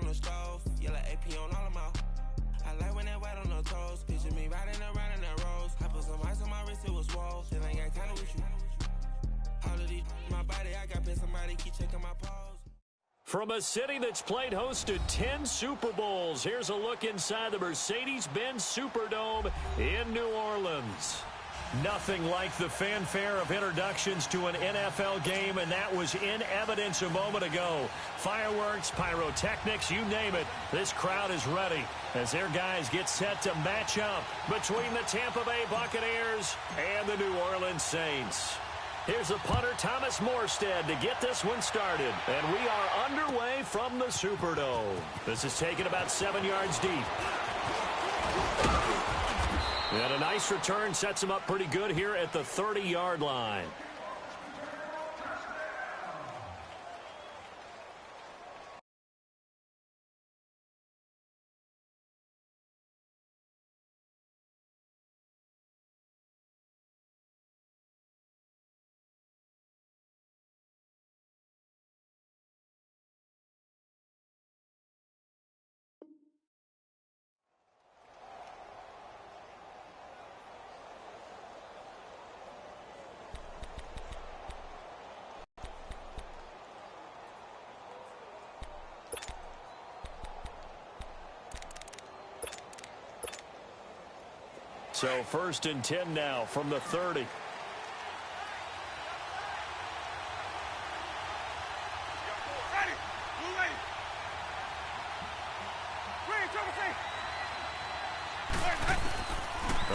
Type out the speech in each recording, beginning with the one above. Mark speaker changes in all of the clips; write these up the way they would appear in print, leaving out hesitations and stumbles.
Speaker 1: the stove. Yellow AP on all of my. I like when that white on the toes. Picture me riding around in that rose. I put some ice on my wrist, it was swole. Then I got time with you. All of these, my body, I got pissed. Somebody keep checking my pose.
Speaker 2: From a city that's played host to 10 Super Bowls, here's a look inside the Mercedes-Benz Superdome in New Orleans. Nothing like the fanfare of introductions to an NFL game, and that was in evidence a moment ago. Fireworks, pyrotechnics, you name it. This crowd is ready as their guys get set to match up between the Tampa Bay Buccaneers and the New Orleans Saints. Here's the punter, Thomas Morstead, to get this one started. And we are underway from the Superdome. This is taken about 7 yards deep. And a nice return sets him up pretty good here at the 30-yard line. So 1st and 10 now from the 30. A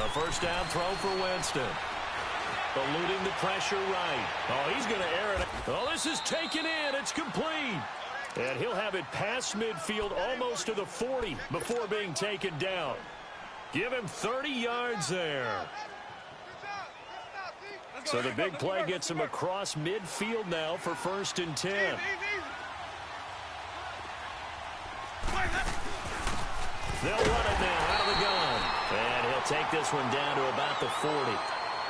Speaker 2: first down throw for Winston. Eluding the pressure right. Oh, he's going to air it. Oh, this is taken in. It's complete. And he'll have it past midfield almost to the 40 before being taken down. Give him 30 yards there. So the big play gets him across midfield now for 1st and 10. They'll run it now out of the gun. And he'll take this one down to about the 40.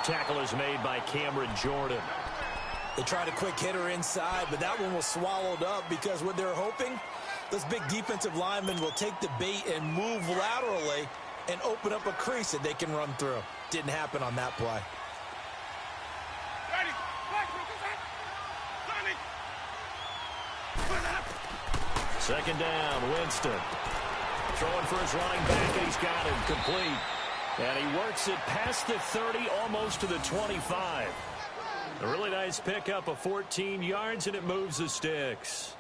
Speaker 2: Tackle is made by Cameron Jordan.
Speaker 3: They tried a quick hitter inside, but that one was swallowed up because what they're hoping, those big defensive linemen will take the bait and move laterally and open up a crease that they can run through. Didn't happen on that play.
Speaker 2: Second down, Winston. Throwing for his running back, and he's got him complete. And he works it past the 30, almost to the 25. A really nice pickup of 14 yards, and it moves the sticks.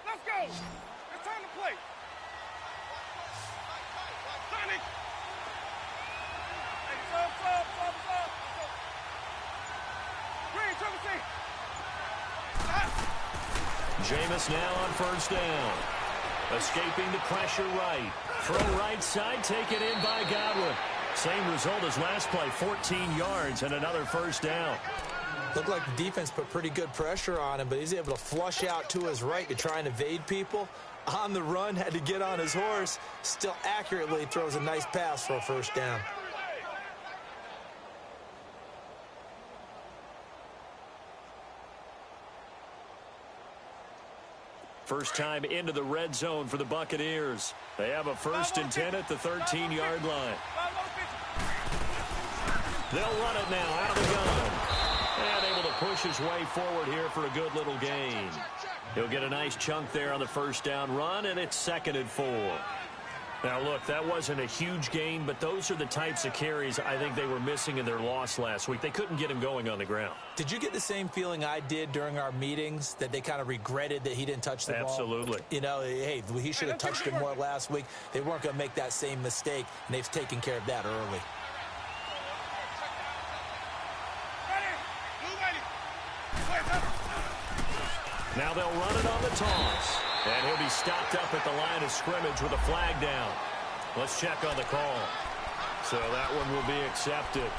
Speaker 4: Let's go. It's time to play. Sonic. Hey, sub. Green, trouble C.
Speaker 2: Jameis now on first down. Escaping the pressure right. Throw right side, taken in by Godwin. Same result as last play, 14 yards and another first down.
Speaker 3: Looked like the defense put pretty good pressure on him, but he's able to flush out to his right to try and evade people. On the run, had to get on his horse. Still accurately throws a nice pass for a first down.
Speaker 2: First time into the red zone for the Buccaneers. They have a 1st and 10 at the 13-yard line. They'll run it now out of the gun. And able to push his way forward here for a good little gain. He'll get a nice chunk there on the first down run, and it's 2nd and 4. Now, look, that wasn't a huge gain, but those are the types of carries I think they were missing in their loss last week. They couldn't get him going on the ground.
Speaker 3: Did you get the same feeling I did during our meetings, that they kind of regretted that he didn't touch the ball?
Speaker 2: Absolutely.
Speaker 3: You know, hey, he should have touched it more last week. They weren't going to make that same mistake, and they've taken care of that early.
Speaker 2: Now they'll run it on the toss. And he'll be stopped up at the line of scrimmage with a flag down. Let's check on the call. So that one will be accepted.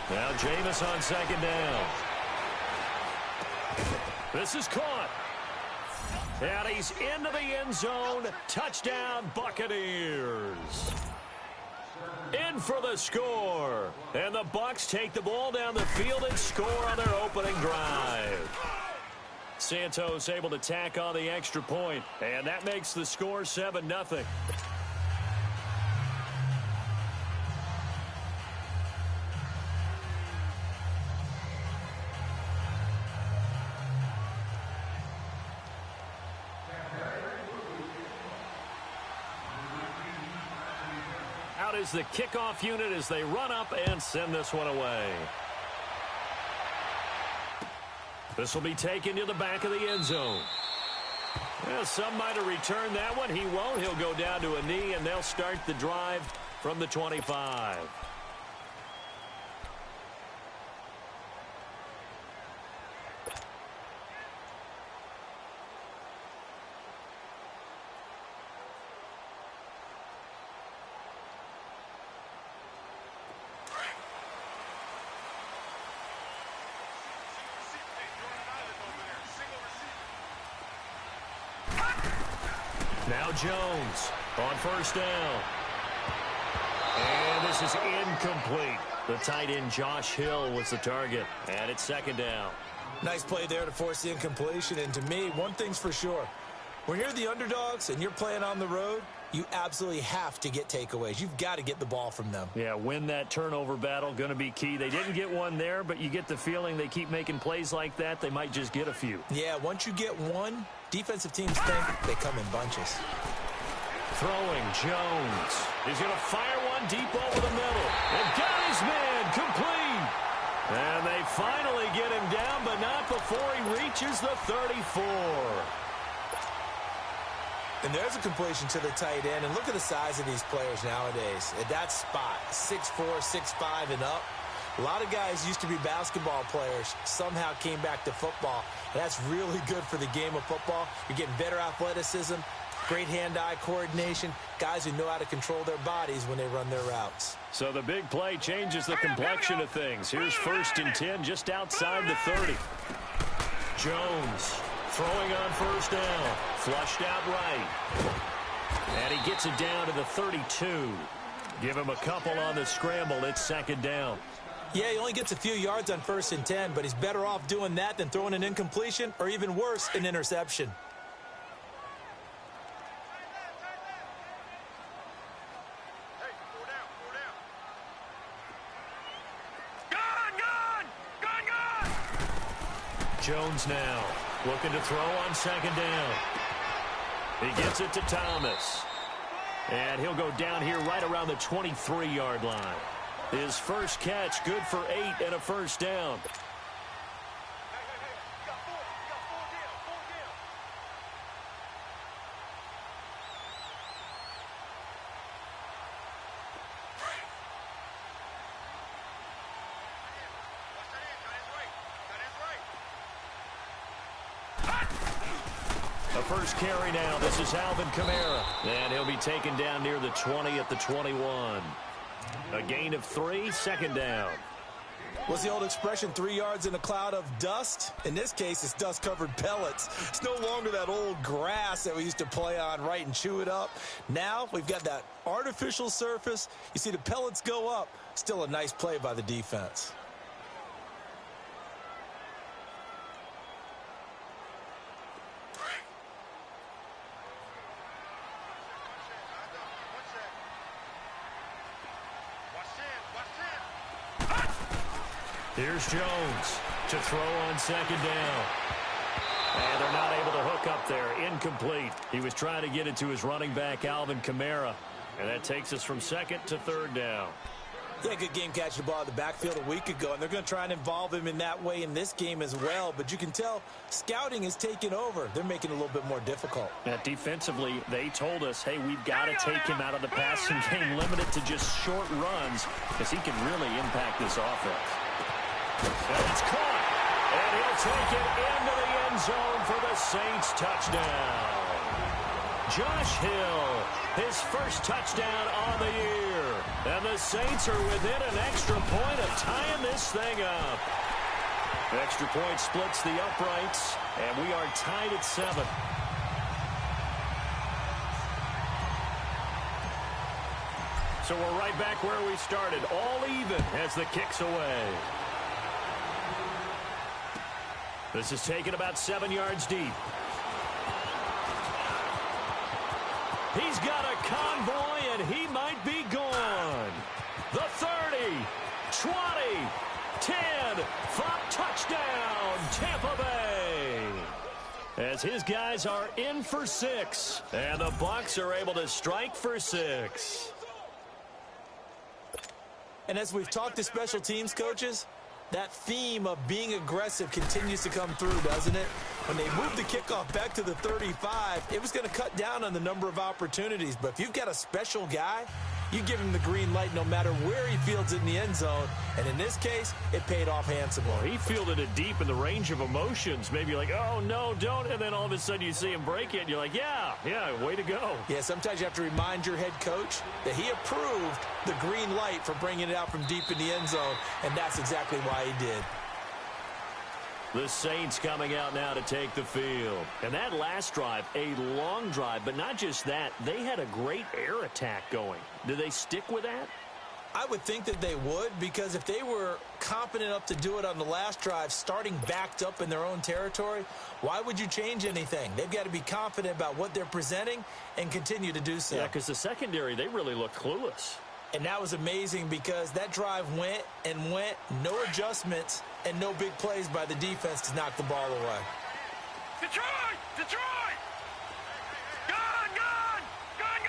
Speaker 2: Now Jameis on second down. This is caught. And he's into the end zone. Touchdown, Buccaneers. In for the score. And the Bucs take the ball down the field and score on their opening drive. Santos able to tack on the extra point. And that makes the score 7-0. Out is the kickoff unit as they run up and send this one away. This will be taken to the back of the end zone. Well, some might have returned that one. He won't. He'll go down to a knee, and they'll start the drive from the 25. Now Jones on first down. And this is incomplete. The tight end Josh Hill was the target. And it's second down.
Speaker 3: Nice play there to force the incompletion. And to me, one thing's for sure. When you're the underdogs and you're playing on the road, you absolutely have to get takeaways. You've got to get the ball from them.
Speaker 2: Yeah, win that turnover battle, going to be key. They didn't get one there, but you get the feeling they keep making plays like that, they might just get a few.
Speaker 3: Yeah, once you get one, defensive teams think they come in bunches.
Speaker 2: Throwing, Jones. He's going to fire one deep over the middle. And got his man complete. And they finally get him down, but not before he reaches the 34.
Speaker 3: And there's a completion to the tight end. And look at the size of these players nowadays. At that spot, 6'4", 6'5", and up. A lot of guys used to be basketball players, somehow came back to football. And that's really good for the game of football. You're getting better athleticism, great hand-eye coordination, guys who know how to control their bodies when they run their routes.
Speaker 2: So the big play changes the complexion of things. Here's 1st and 10 just outside the 30. Jones throwing on first down, flushed out right. And he gets it down to the 32. Give him a couple on the scramble. It's second down.
Speaker 3: Yeah, he only gets a few yards on 1st and 10, but he's better off doing that than throwing an incompletion or even worse, an interception.
Speaker 2: Jones now looking to throw on second down. He gets it to Thomas. And he'll go down here right around the 23-yard line. His first catch, good for 8 and a first down. First carry now. This is Alvin Kamara. And he'll be taken down near the 20 at the 21. A gain of 3, second down.
Speaker 3: What's the old expression, 3 yards in a cloud of dust? In this case, it's dust-covered pellets. It's no longer that old grass that we used to play on, right, and chew it up. Now we've got that artificial surface. You see the pellets go up. Still a nice play by the defense.
Speaker 2: Here's Jones to throw on second down. And they're not able to hook up there. Incomplete. He was trying to get it to his running back, Alvin Kamara. And that takes us from second to third down.
Speaker 3: Yeah, good game catching the ball in the backfield a week ago, and they're going to try and involve him in that way in this game as well. But you can tell scouting is taking over. They're making it a little bit more difficult. Defensively, they told us, hey, we've got to take him out of the passing game, limit it to just short runs, because he can really impact this offense.
Speaker 2: And it's caught, and he'll take it into the end zone for the Saints touchdown. Josh Hill, his first touchdown on the year. And the Saints are within an extra point of tying this thing up. Extra point splits the uprights, and we are tied at 7. So we're right back where we started, all even as the kick's away. This is taken about 7 yards deep. He's got a convoy, and he might be gone. The 30, 20, 10, flop touchdown, Tampa Bay. As his guys are in for 6, and the Bucs are able to strike for 6.
Speaker 3: And as we've talked to special teams coaches, that theme of being aggressive continues to come through, doesn't it? When they moved the kickoff back to the 35, it was going to cut down on the number of opportunities. But if you've got a special guy, you give him the green light no matter where he fields it in the end zone. And in this case, it paid off handsomely.
Speaker 2: Well, he fielded it deep in the range of emotions. Maybe like, oh, no, don't. And then all of a sudden you see him break it, and you're like, yeah, way to go.
Speaker 3: Yeah, sometimes you have to remind your head coach that he approved the green light for bringing it out from deep in the end zone, and that's exactly why he did.
Speaker 2: The Saints coming out now to take the field. And that last drive, a long drive, but not just that, they had a great air attack going. Do they stick with that?
Speaker 3: I would think that they would, because if they were confident enough to do it on the last drive, starting backed up in their own territory, why would you change anything? They've got to be confident about what they're presenting and continue to do so.
Speaker 2: Yeah, because the secondary, they really looked clueless.
Speaker 3: And that was amazing because that drive went and went, no adjustments, and no big plays by the defense to knock the ball away.
Speaker 4: Detroit! Detroit! Gone! Gone! Gone!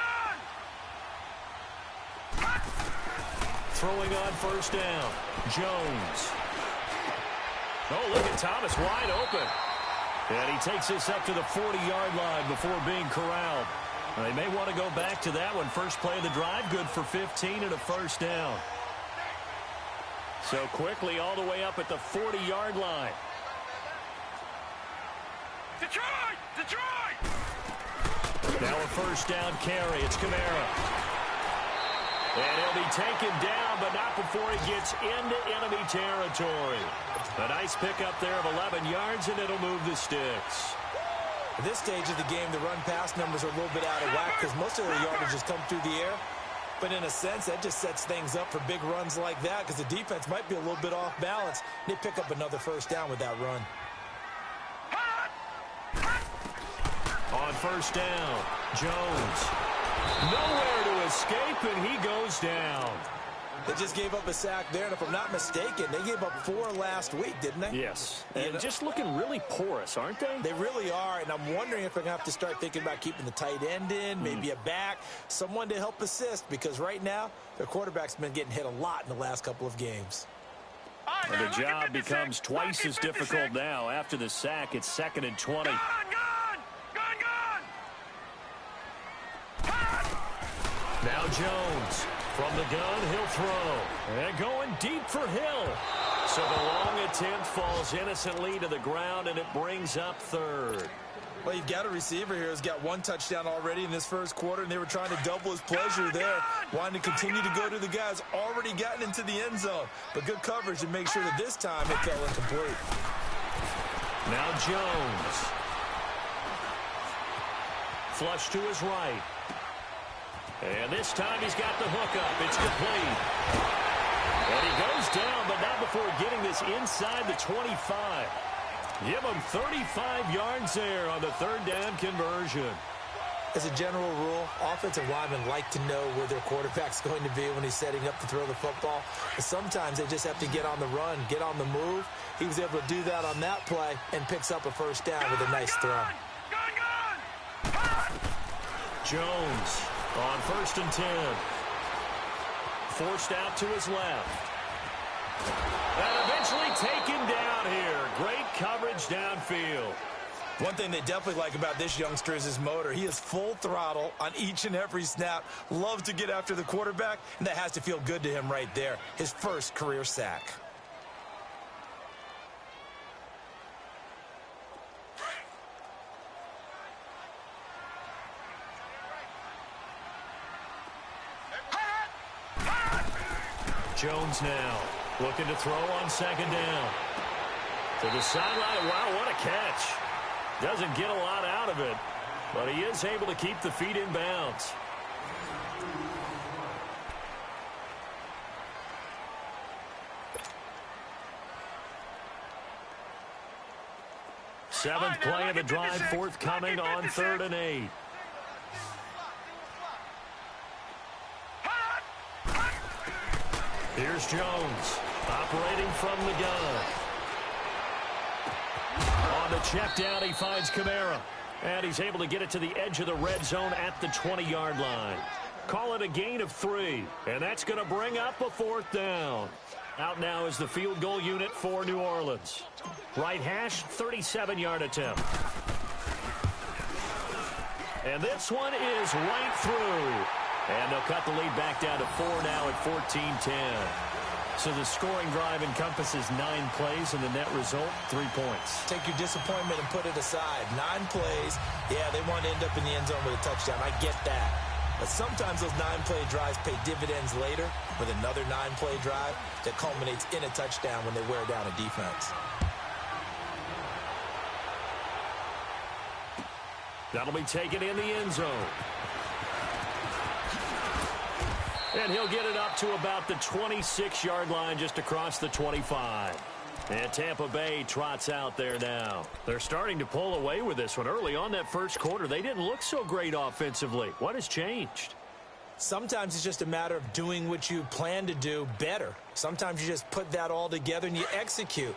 Speaker 4: Gone!
Speaker 2: Throwing on first down, Jones. Oh, look at Thomas wide open. And he takes this up to the 40-yard line before being corralled. They may want to go back to that one. First play of the drive, good for 15 and a first down. So quickly all the way up at the 40-yard line.
Speaker 4: Detroit! Detroit!
Speaker 2: Now a first down carry. It's Kamara. And he'll be taken down, but not before he gets into enemy territory. A nice pickup there of 11 yards, and it'll move the sticks.
Speaker 3: At this stage of the game, the run-pass numbers are a little bit out of whack because most of their yardage has come through the air. But in a sense, that just sets things up for big runs like that because the defense might be a little bit off balance. They pick up another first down with that run.
Speaker 2: On first down, Jones. Nowhere to escape, and he goes down.
Speaker 3: They just gave up a sack there, and if I'm not mistaken, they gave up 4 last week, didn't they?
Speaker 2: Yes, and just looking really porous, aren't they?
Speaker 3: They really are, and I'm wondering if they're going to have to start thinking about keeping the tight end in, maybe a back, someone to help assist, because right now, their quarterback's been getting hit a lot in the last couple of games.
Speaker 2: And the job becomes twice as difficult now. After the sack, it's 2nd and 20.
Speaker 4: Gone!
Speaker 2: Now Jones. From the gun, he'll throw. And going deep for Hill. So the long attempt falls innocently to the ground, and it brings up 3rd.
Speaker 3: Well, you've got a receiver here who's got 1 touchdown already in this first quarter, and they were trying to double his pleasure there, wanting to continue to go to the guys already gotten into the end zone. But good coverage to make sure that this time it fell incomplete.
Speaker 2: Now Jones. Flush to his right. And this time he's got the hook up. It's complete. And he goes down, but not before getting this inside the 25. Give him 35 yards there on the 3rd down conversion.
Speaker 3: As a general rule, offensive linemen like to know where their quarterback's going to be when he's setting up to throw the football. But sometimes they just have to get on the run, get on the move. He was able to do that on that play and picks up a first down with a nice throw.
Speaker 2: Jones on 1st and 10. Forced out to his left. And eventually taken down here. Great coverage downfield.
Speaker 3: One thing they definitely like about this youngster is his motor. He is full throttle on each and every snap. Loves to get after the quarterback, and that has to feel good to him right there. His first career sack.
Speaker 2: Jones now looking to throw on 2nd down. To the sideline. Wow, what a catch. Doesn't get a lot out of it, but he is able to keep the feet in bounds. Seventh play of the drive forthcoming on 3rd and 8. Here's Jones operating from the gun. On the check down, he finds Kamara. And he's able to get it to the edge of the red zone at the 20-yard line. Call it a gain of 3. And that's going to bring up a 4th down. Out now is the field goal unit for New Orleans. Right hash, 37-yard attempt. And this one is right through. And they'll cut the lead back down to 4 now at 14-10. So the scoring drive encompasses 9 plays, and the net result, 3 points.
Speaker 3: Take your disappointment and put it aside. 9 plays, yeah, they want to end up in the end zone with a touchdown. I get that. But sometimes those 9-play drives pay dividends later with another 9-play drive that culminates in a touchdown when they wear down a defense.
Speaker 2: That'll be taken in the end zone. And he'll get it up to about the 26-yard line just across the 25. And Tampa Bay trots out there now. They're starting to pull away with this one. Early on that first quarter, they didn't look so great offensively. What has changed?
Speaker 3: Sometimes it's just a matter of doing what you plan to do better. Sometimes you just put that all together and you execute.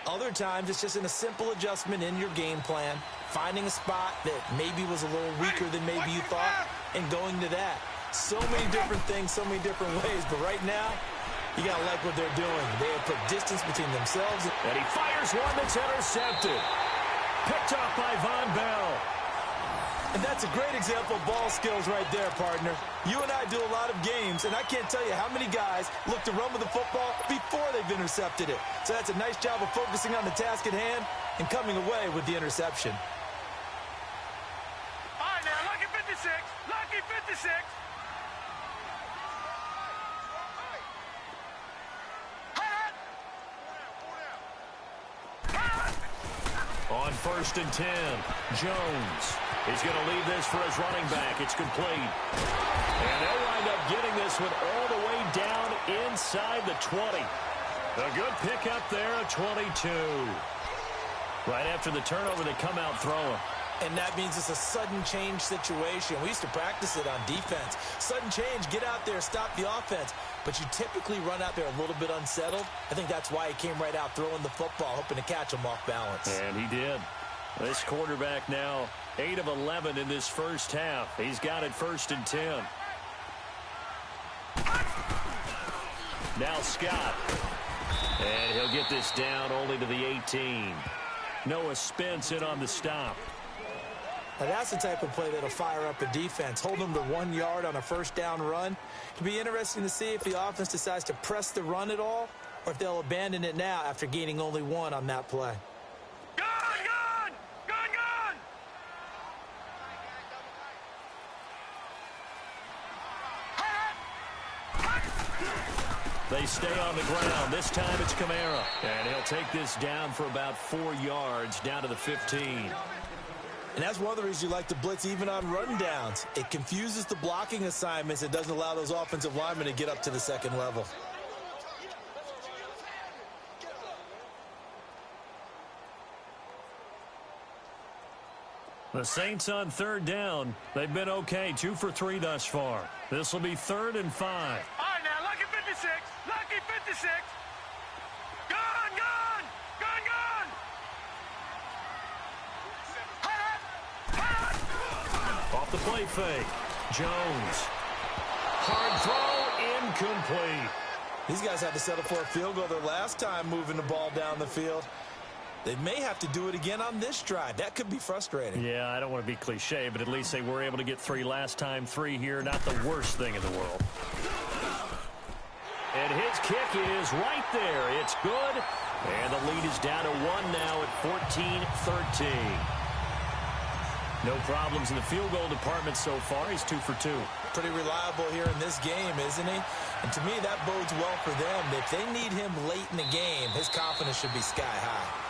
Speaker 3: Other times it's just in a simple adjustment in your game plan, finding a spot that maybe was a little weaker than maybe you thought, and going to that. So many different things, so many different ways, but right now, you got to like what they're doing. They have put distance between themselves.
Speaker 2: And he fires one that's intercepted. Picked off by Von Bell.
Speaker 3: And that's a great example of ball skills right there, partner. You and I do a lot of games, and I can't tell you how many guys look to run with the football before they've intercepted it. So that's a nice job of focusing on the task at hand and coming away with the interception.
Speaker 4: All right, now, lucky 56. Lucky 56.
Speaker 2: On 1st and 10, Jones. He's going to leave this for his running back. It's complete. And they'll wind up getting this one all the way down inside the 20. A good pickup there at 22. Right after the turnover, they come out throwing.
Speaker 3: And that means it's a sudden change situation. We used to practice it on defense. Sudden change, get out there, stop the offense. But you typically run out there a little bit unsettled. I think that's why he came right out throwing the football, hoping to catch him off balance.
Speaker 2: And he did. This quarterback now 8 of 11 in this first half. He's got it 1st and 10. Now Scott. And he'll get this down only to the 18. Noah Spence in on the stop.
Speaker 3: Now that's the type of play that'll fire up a defense. Hold them to 1 yard on a first down run. It'll be interesting to see if the offense decides to press the run at all, or if they'll abandon it now after gaining only 1 on that play.
Speaker 4: Gun! Gun! Gun! Gun!
Speaker 2: They stay on the ground. This time it's Kamara. And he'll take this down for about 4 yards, down to the 15.
Speaker 3: And that's one of the reasons you like to blitz even on run downs. It confuses the blocking assignments. It doesn't allow those offensive linemen to get up to the second level.
Speaker 2: The Saints on third down. They've been okay, 2 for 3 thus far. This will be 3rd and 5.
Speaker 4: All right, now, lucky 56. Lucky 56. Gone, gone. Gone, gone.
Speaker 2: Off the play fake. Jones. Hard throw, incomplete.
Speaker 3: These guys had to settle for a field goal their last time moving the ball down the field. They may have to do it again on this drive. That could be frustrating.
Speaker 2: Yeah, I don't want to be cliche, but at least they were able to get 3 last time. 3 here, not the worst thing in the world. And his kick is right there. It's good. And the lead is down to 1 now at 14-13. No problems in the field goal department so far. He's 2 for 2.
Speaker 3: Pretty reliable here in this game, isn't he? And to me, that bodes well for them. If they need him late in the game, his confidence should be sky high.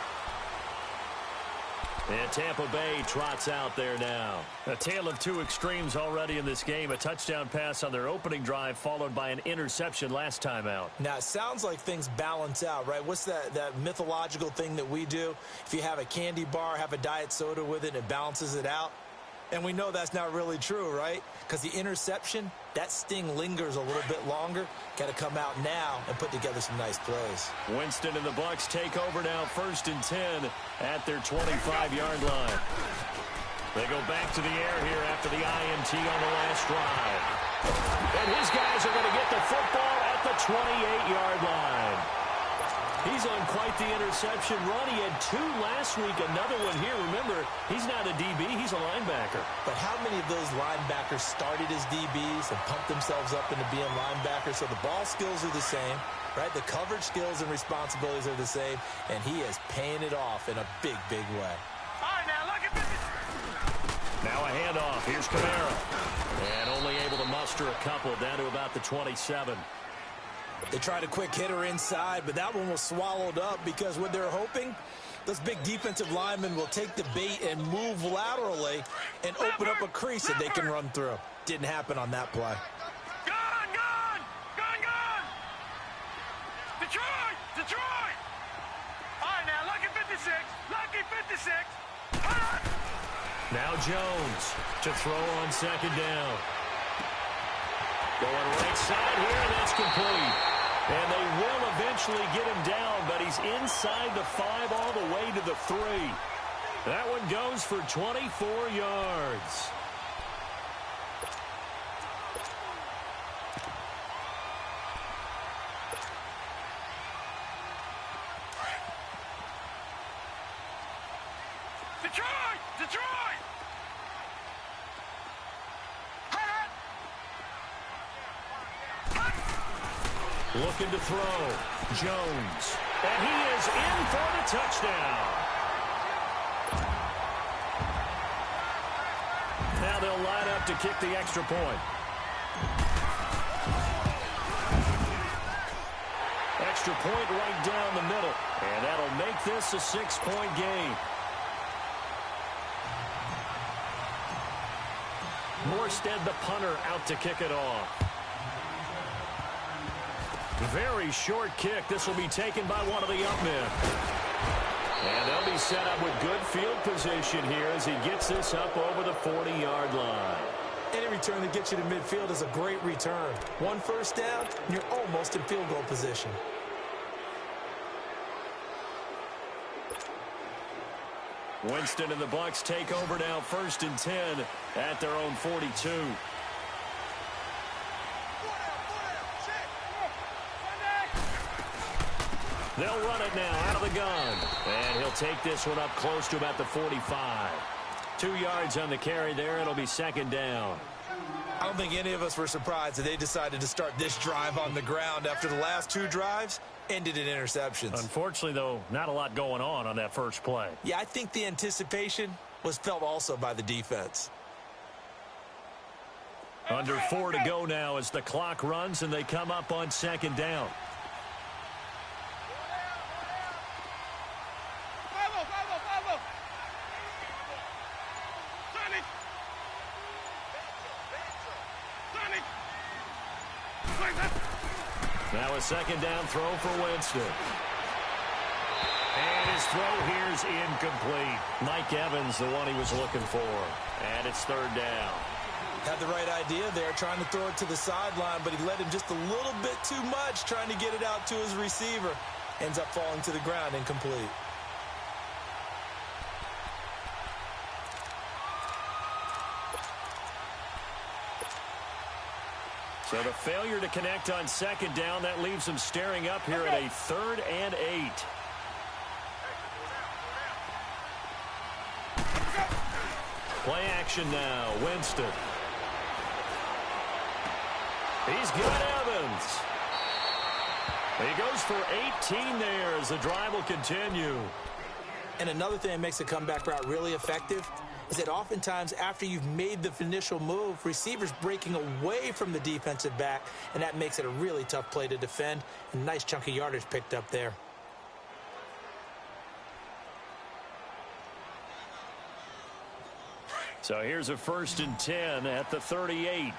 Speaker 2: And Tampa Bay trots out there now. A tale of 2 extremes already in this game. A touchdown pass on their opening drive, followed by an interception last time out.
Speaker 3: Now, it sounds like things balance out, right? What's that mythological thing that we do? If you have a candy bar, have a diet soda with it, it balances it out. And we know that's not really true, right? Because the interception, that sting lingers a little bit longer. Got to come out now and put together some nice plays.
Speaker 2: Winston and the Bucs take over now, 1st and 10 at their 25-yard line. They go back to the air here after the INT on the last drive. And his guys are going to get the football at the 28-yard line. He's on quite the interception run. He had 2 last week, another one here. Remember, he's not a DB, he's a linebacker.
Speaker 3: But how many of those linebackers started as DBs and pumped themselves up into being linebackers? So the ball skills are the same, right? The coverage skills and responsibilities are the same, and he is paying it off in a big, big way.
Speaker 4: All right, now, lucky 56.
Speaker 2: Now a handoff. Here's Kamara. And only able to muster a couple down to about the 27.
Speaker 3: They tried a quick hitter inside, but that one was swallowed up because what they're hoping, those big defensive linemen will take the bait and move laterally and open up a crease that they can run through. Didn't happen on that play.
Speaker 4: Gone, gone. Gone, gone. Detroit, Detroit. All right, now, lucky 56. Lucky 56.
Speaker 2: Now Jones to throw on 2nd down. Going right side here, and that's complete. And they will eventually get him down, but he's inside the 5 all the way to the 3. That one goes for 24 yards.
Speaker 4: Detroit, Detroit.
Speaker 2: Looking to throw. Jones. And he is in for the touchdown. Now they'll line up to kick the extra point. Extra point right down the middle. And that'll make this a 6-point game. Morstead, the punter, out to kick it off. Very short kick. This will be taken by one of the up men. And they'll be set up with good field position here as he gets this up over the 40-yard line.
Speaker 3: Any return that gets you to midfield is a great return. 1 first down, and you're almost in field goal position.
Speaker 2: Winston and the Bucs take over now, 1st and 10 at their own 42. They'll run it now out of the gun. And he'll take this one up close to about the 45. 2 yards on the carry there. It'll be 2nd down.
Speaker 3: I don't think any of us were surprised that they decided to start this drive on the ground after the last 2 drives ended in interceptions.
Speaker 2: Unfortunately, though, not a lot going on that first play.
Speaker 3: Yeah, I think the anticipation was felt also by the defense.
Speaker 2: Under 4 to go now as the clock runs and they come up on 2nd down. Now a 2nd down throw for Winston. And his throw here's incomplete. Mike Evans, the one he was looking for. And it's third down.
Speaker 3: Had the right idea there, trying to throw it to the sideline, but he led him just a little bit too much, trying to get it out to his receiver. Ends up falling to the ground, incomplete.
Speaker 2: So the failure to connect on second down, that leaves him staring up here at a 3rd and 8. Play action now, Winston. He's got Evans. He goes for 18 there as the drive will continue.
Speaker 3: And another thing that makes a comeback route really effective is that oftentimes after you've made the initial move, receivers breaking away from the defensive back, and that makes it a really tough play to defend. A nice chunk of yardage picked up there.
Speaker 2: So here's a 1st and 10 at the 38.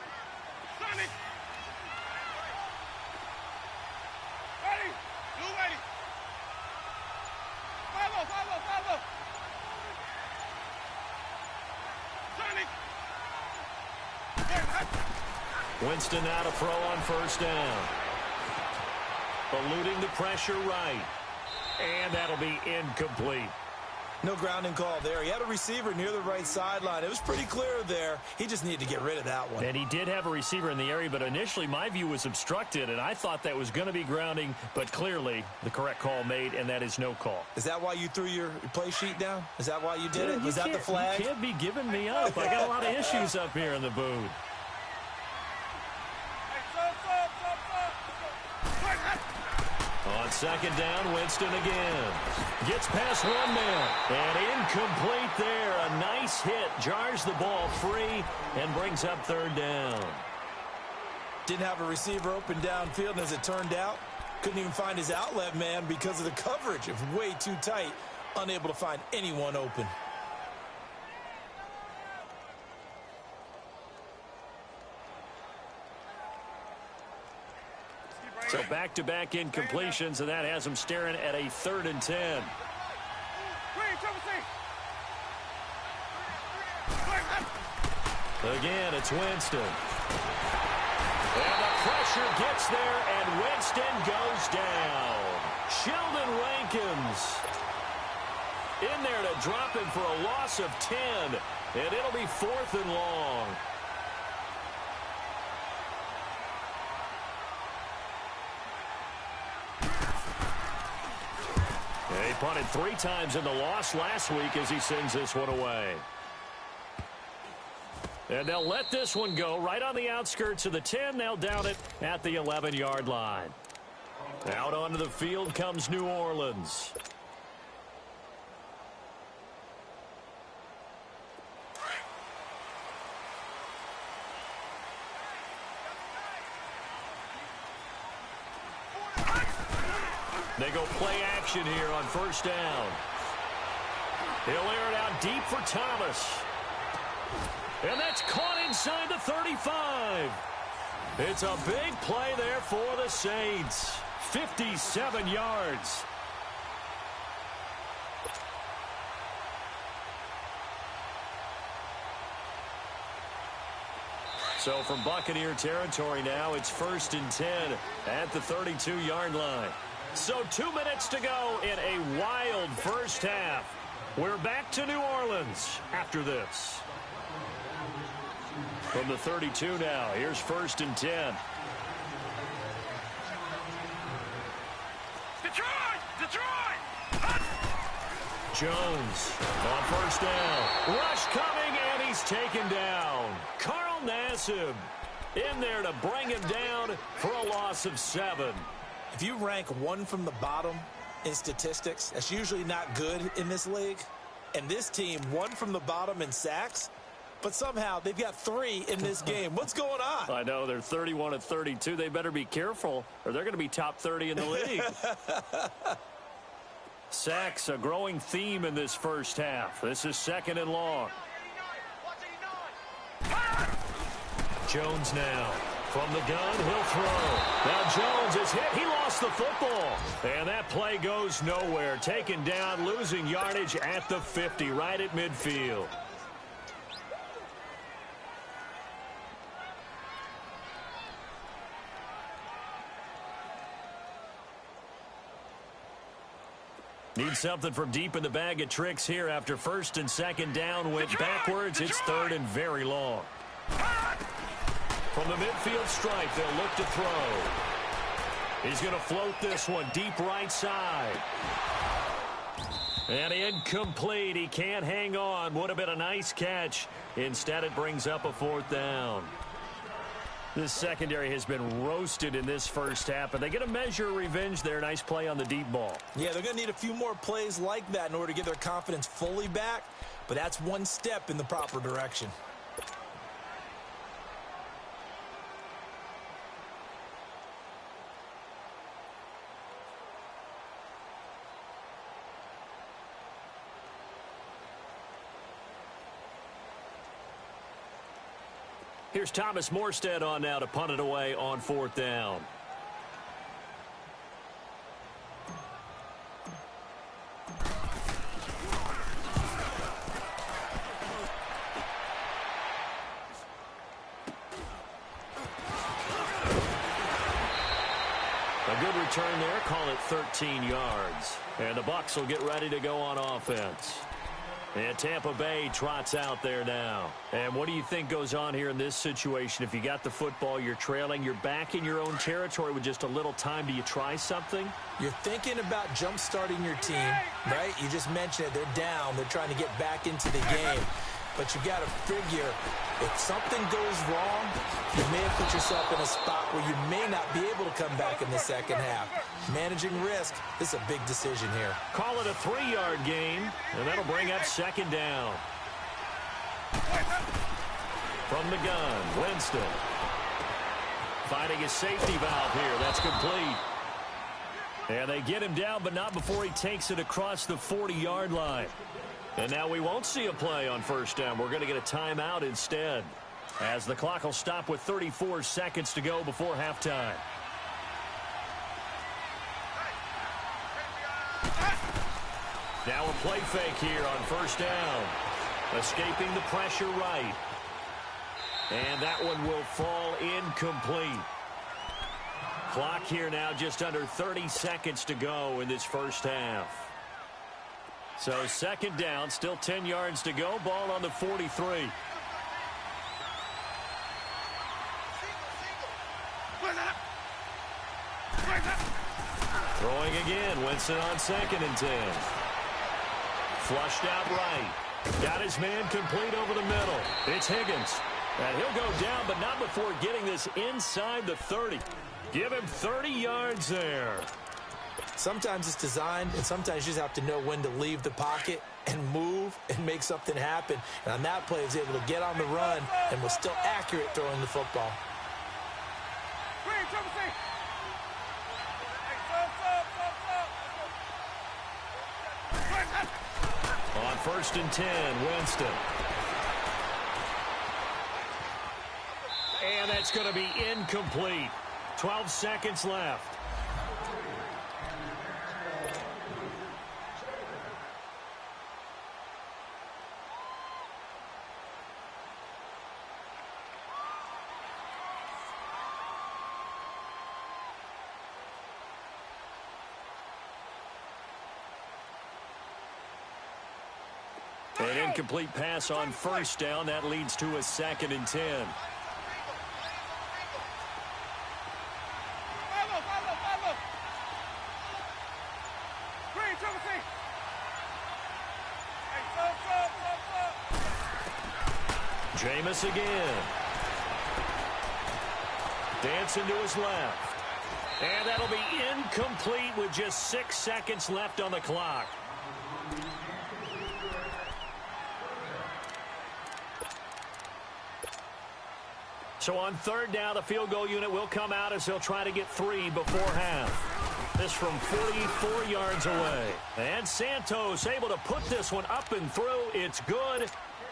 Speaker 2: Winston now to throw on 1st down. Eluding the pressure right. And that'll be incomplete.
Speaker 3: No grounding call there. He had a receiver near the right sideline. It was pretty clear there. He just needed to get rid of that one.
Speaker 2: And he did have a receiver in the area, but initially my view was obstructed, and I thought that was going to be grounding, but clearly the correct call made, and that is no call.
Speaker 3: Is that why you threw your play sheet down? Is that why you did it? Was that the flag?
Speaker 2: You can't be giving me up. I got a lot of issues up here in the booth. On second down, Winston again. Gets past one man. And incomplete there. A nice hit. Jars the ball free and brings up 3rd down.
Speaker 3: Didn't have a receiver open downfield, and as it turned out, couldn't even find his outlet man because of the coverage. It was way too tight. Unable to find anyone open.
Speaker 2: So back-to-back incompletions, and that has him staring at a 3rd and 10. Again, it's Winston. And the pressure gets there, and Winston goes down. Sheldon Rankins in there to drop him for a loss of 10, and it'll be 4th and long. He punted 3 times in the loss last week as he sends this one away. And they'll let this one go right on the outskirts of the 10. They'll down it at the 11-yard line. Out onto the field comes New Orleans. They go play action here on 1st down. He'll air it out deep for Thomas. And that's caught inside the 35. It's a big play there for the Saints. 57 yards. So from Buccaneer territory now, it's 1st and 10 at the 32-yard line. So 2 minutes to go in a wild first half. We're back to New Orleans after this. From the 32 now, here's 1st and 10.
Speaker 4: Detroit!
Speaker 2: Jones on 1st down. Rush coming, and he's taken down. Carl Nassib in there to bring him down for a loss of 7.
Speaker 3: If you rank one from the bottom in statistics, that's usually not good in this league. And this team, one from the bottom in sacks, but somehow they've got 3 in this game. What's going on?
Speaker 2: I know, they're 31 of 32. They better be careful, or they're going to be top 30 in the league. Sacks, a growing theme in this first half. This is 2nd and long. Jones now From the gun, he'll throw. Now Jones is hit. He lost the football. And that play goes nowhere. Taken down, losing yardage at the 50, right at midfield. Need something from deep in the bag of tricks here after first and second down went backwards. It's third and very long. From the midfield stripe, they'll look to throw. He's going to float this one deep right side. And incomplete. He can't hang on. Would have been a nice catch. Instead, it brings up a fourth down. This secondary has been roasted in this first half, and they get a measure of revenge there. Nice play on the deep ball.
Speaker 3: Yeah, they're going to need a few more plays like that in order to get their confidence fully back, but that's one step in the proper direction.
Speaker 2: Here's Thomas Morstead on now to punt it away on fourth down. A good return there, call it 13 yards. And the Bucs will get ready to go on offense. And Tampa Bay trots out there now. And what do you think goes on here in this situation? If you got the football, you're trailing, you're back in your own territory with just a little time. Do you try something?
Speaker 3: You're thinking about jump-starting your team, right? You just mentioned it. They're down. They're trying to get back into the game. But you got to figure, if something goes wrong, you may have put yourself in a spot where you may not be able to come back in the second half. Managing risk, this is a big decision here.
Speaker 2: Call it a 3-yard gain, and that'll bring up second down. From the gun, Winston. Finding a safety valve here. That's complete. And they get him down, but not before he takes it across the 40-yard line. And now we won't see a play on first down. We're going to get a timeout instead, as the clock will stop with 34 seconds to go before halftime. Now a play fake here on first down. Escaping the pressure right. And that one will fall incomplete. Clock here now just under 30 seconds to go in this first half. So second down, still 10 yards to go. Ball on the 43. Throwing again. Winston on second and 10. Flushed out right. Got his man complete over the middle. It's Higgins. And he'll go down, but not before getting this inside the 30. Give him 30 yards there.
Speaker 3: Sometimes it's designed, and sometimes you just have to know when to leave the pocket and move and make something happen. And on that play, he was able to get on the run and was still accurate throwing the football.
Speaker 2: On first and 10, Winston. And that's going to be incomplete. 12 seconds left. An incomplete pass on first down. That leads to a second and 10. Jameis again. Dancing to his left. And that'll be incomplete with just 6 seconds left on the clock. So on third down, the field goal unit will come out as they'll try to get 3 before half. This from 44 yards away. And Santos able to put this one up and through. It's good.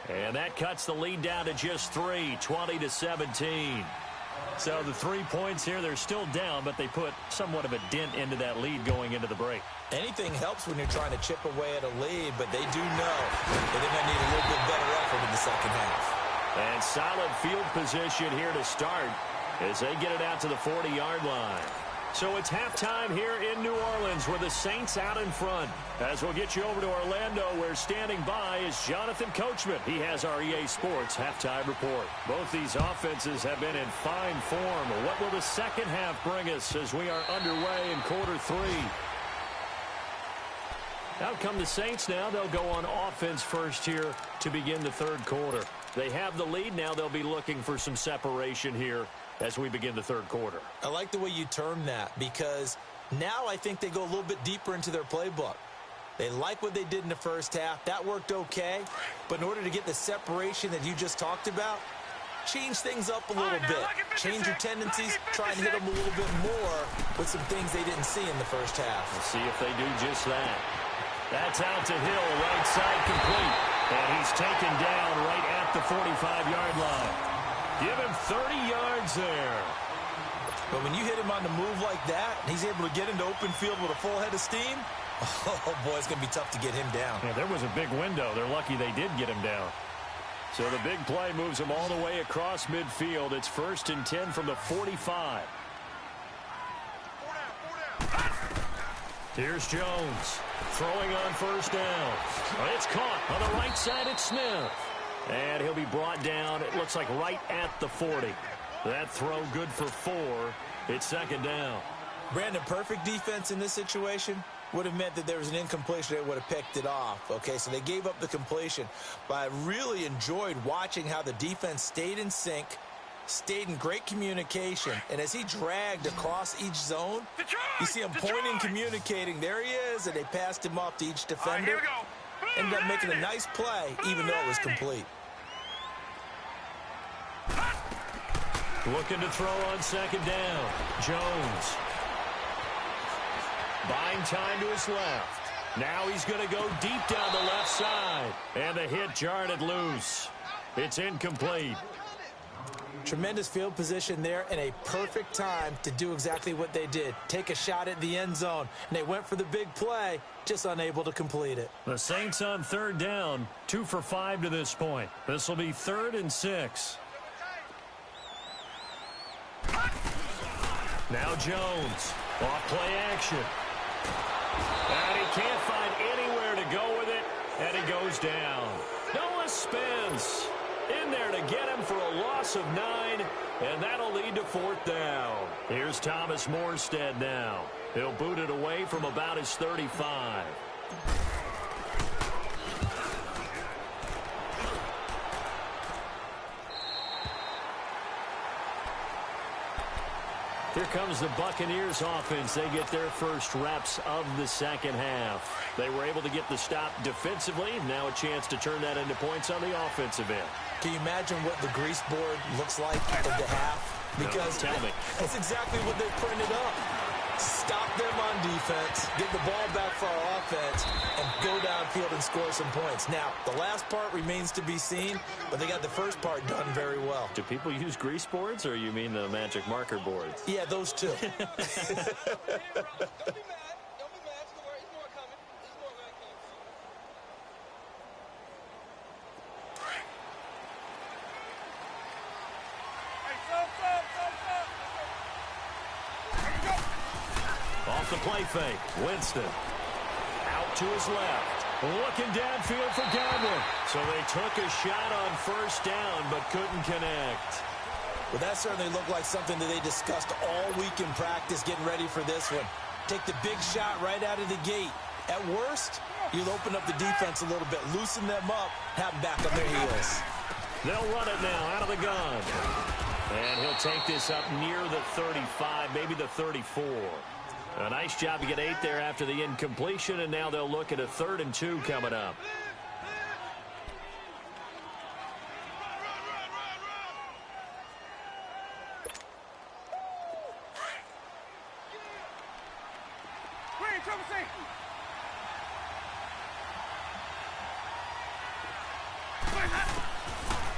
Speaker 2: And that cuts the lead down to just 3, 20-17. So the 3 points here, they're still down, but they put somewhat of a dent into that lead going into the break.
Speaker 3: Anything helps when you're trying to chip away at a lead, but they do know that they're going to need a little bit better effort in the second half.
Speaker 2: And solid field position here to start as they get it out to the 40-yard line. So it's halftime here in New Orleans with the Saints out in front. As we'll get you over to Orlando, where standing by is Jonathan Coachman. He has our EA Sports halftime report. Both these offenses have been in fine form. What will the second half bring us as we are underway in quarter 3? Out come the Saints now. They'll go on offense first here to begin the third quarter. They have the lead. Now they'll be looking for some separation here as we begin the third quarter.
Speaker 3: I like the way you term that, because now I think they go a little bit deeper into their playbook. They like what they did in the first half. That worked okay. But in order to get the separation that you just talked about, change things up a little bit. Change your tendencies. Try and hit them a little bit more with some things they didn't see in the first half.
Speaker 2: We'll see if they do just that. That's out to Hill, right side complete. And he's taken down right at the 45-yard line. Give him 30 yards there.
Speaker 3: But when you hit him on the move like that, and he's able to get into open field with a full head of steam, oh, boy, it's going to be tough to get him down.
Speaker 2: Yeah, there was a big window. They're lucky they did get him down. So the big play moves him all the way across midfield. It's 1st and 10 from the 45. Here's Jones throwing on first down. It's caught on the right side. It's Smith. And he'll be brought down, it looks like, right at the 40. That throw good for 4. It's second down.
Speaker 3: Brandon, perfect defense in this situation would have meant that there was an incompletion. They would have picked it off. Okay, so they gave up the completion. But I really enjoyed watching how the defense stayed in sync, stayed in great communication. And as he dragged across each zone, you see him pointing, communicating. There he is, and they passed him off to each defender.
Speaker 4: Here we go.
Speaker 3: Ended up making a nice play, even though it was complete.
Speaker 2: Looking to throw on second down. Jones. Buying time to his left. Now he's going to go deep down the left side. And the hit jarred it loose. It's incomplete.
Speaker 3: Tremendous field position there and a perfect time to do exactly what they did. Take a shot at the end zone. And they went for the big play, just unable to complete it.
Speaker 2: The Saints on third down, 2 for 5 to this point. This will be 3rd and 6. Now Jones, off play action. And he can't find anywhere to go with it, and he goes down. Noah Spence in there to get him for a loss of 9, and that'll lead to 4th down. Here's Thomas Morstead now. He'll boot it away from about his 35. Here comes the Buccaneers offense. They get their first reps of the second half. They were able to get the stop defensively. Now a chance to turn that into points on the offensive end.
Speaker 3: Can you imagine what the grease board looks like at the half? Because
Speaker 2: no, tell me.
Speaker 3: That's exactly what they printed up. Stop them on defense, get the ball back for our offense, and go downfield and score some points. Now, the last part remains to be seen, but they got the first part done very well.
Speaker 2: Do people use grease boards, or you mean the magic marker boards?
Speaker 3: Yeah, those two.
Speaker 2: Off the play fake, Winston. Out to his left. Looking downfield for Godwin. So they took a shot on first down, but couldn't connect.
Speaker 3: Well, that certainly looked like something that they discussed all week in practice, getting ready for this one. Take the big shot right out of the gate. At worst, you'll open up the defense a little bit, loosen them up, have them back on their heels.
Speaker 2: They'll run it now out of the gun. And he'll take this up near the 35, maybe the 34. A nice job to get 8 there after the incompletion, and now they'll look at a 3rd and 2 coming up.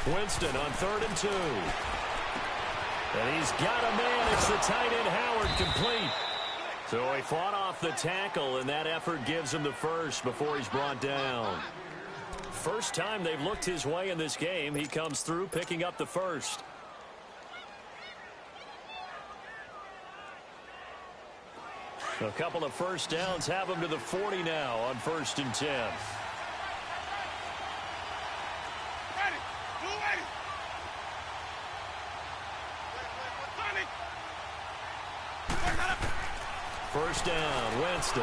Speaker 2: Winston on 3rd and 2. And he's got a man. It's the tight end, Howard, complete. So he fought off the tackle, and that effort gives him the first before he's brought down. First time they've looked his way in this game. He comes through, picking up the first. A couple of first downs have him to the 40 now on 1st and 10. First down, Winston.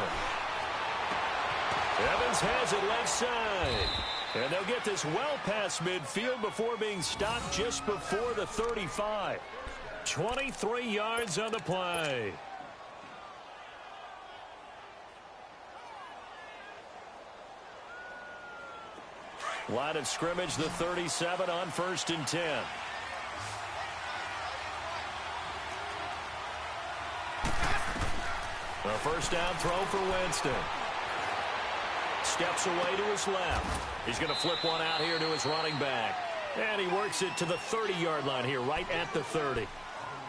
Speaker 2: Evans has it left side. And they'll get this well past midfield before being stopped just before the 35. 23 yards on the play. Line of scrimmage, the 37 on 1st and 10. A first down throw for Winston. Steps away to his left. He's going to flip one out here to his running back. And he works it to the 30-yard line here, right at the 30.